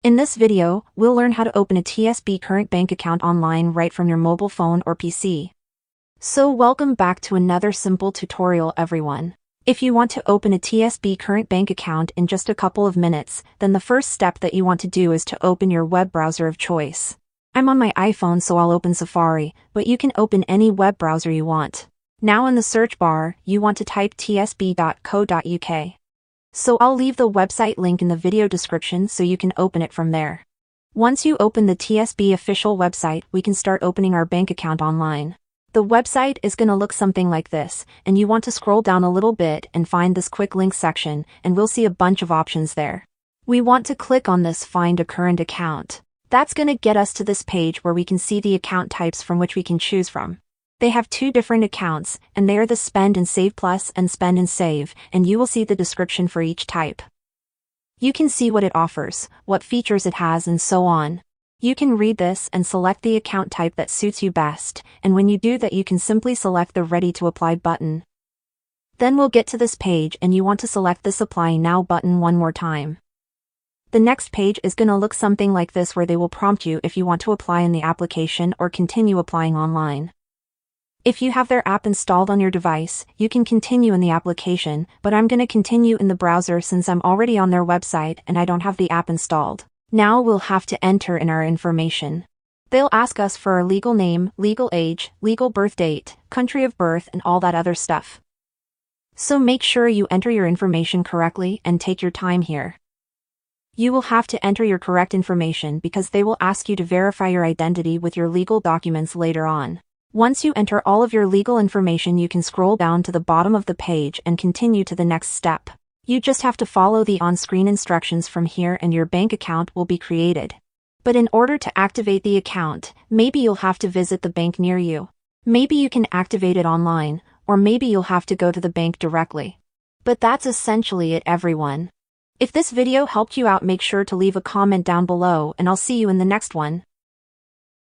In this video, we'll learn how to open a TSB current bank account online right from your mobile phone or PC. So welcome back to another simple tutorial, everyone. If you want to open a TSB current bank account in just a couple of minutes, then the first step that you want to do is to open your web browser of choice. I'm on my iPhone, so I'll open Safari, but you can open any web browser you want. Now in the search bar, you want to type tsb.co.uk. So I'll leave the website link in the video description so you can open it from there. Once you open the TSB official website, we can start opening our bank account online. The website is going to look something like this, and you want to scroll down a little bit and find this quick link section, and we'll see a bunch of options there. We want to click on this Find a Current Account. That's going to get us to this page where we can see the account types from which we can choose from. They have two different accounts, and they are the Spend and Save Plus and Spend and Save, and you will see the description for each type. You can see what it offers, what features it has, and so on. You can read this and select the account type that suits you best, and when you do that you can simply select the Ready to Apply button. Then we'll get to this page and you want to select this Apply Now button one more time. The next page is going to look something like this, where they will prompt you if you want to apply in the application or continue applying online. If you have their app installed on your device, you can continue in the application, but I'm going to continue in the browser since I'm already on their website and I don't have the app installed. Now we'll have to enter in our information. They'll ask us for our legal name, legal age, legal birth date, country of birth, and all that other stuff. So make sure you enter your information correctly and take your time here. You will have to enter your correct information because they will ask you to verify your identity with your legal documents later on. Once you enter all of your legal information, you can scroll down to the bottom of the page and continue to the next step. You just have to follow the on-screen instructions from here and your bank account will be created. But in order to activate the account, maybe you'll have to visit the bank near you. Maybe you can activate it online, or maybe you'll have to go to the bank directly. But that's essentially it, everyone. If this video helped you out, make sure to leave a comment down below and I'll see you in the next one.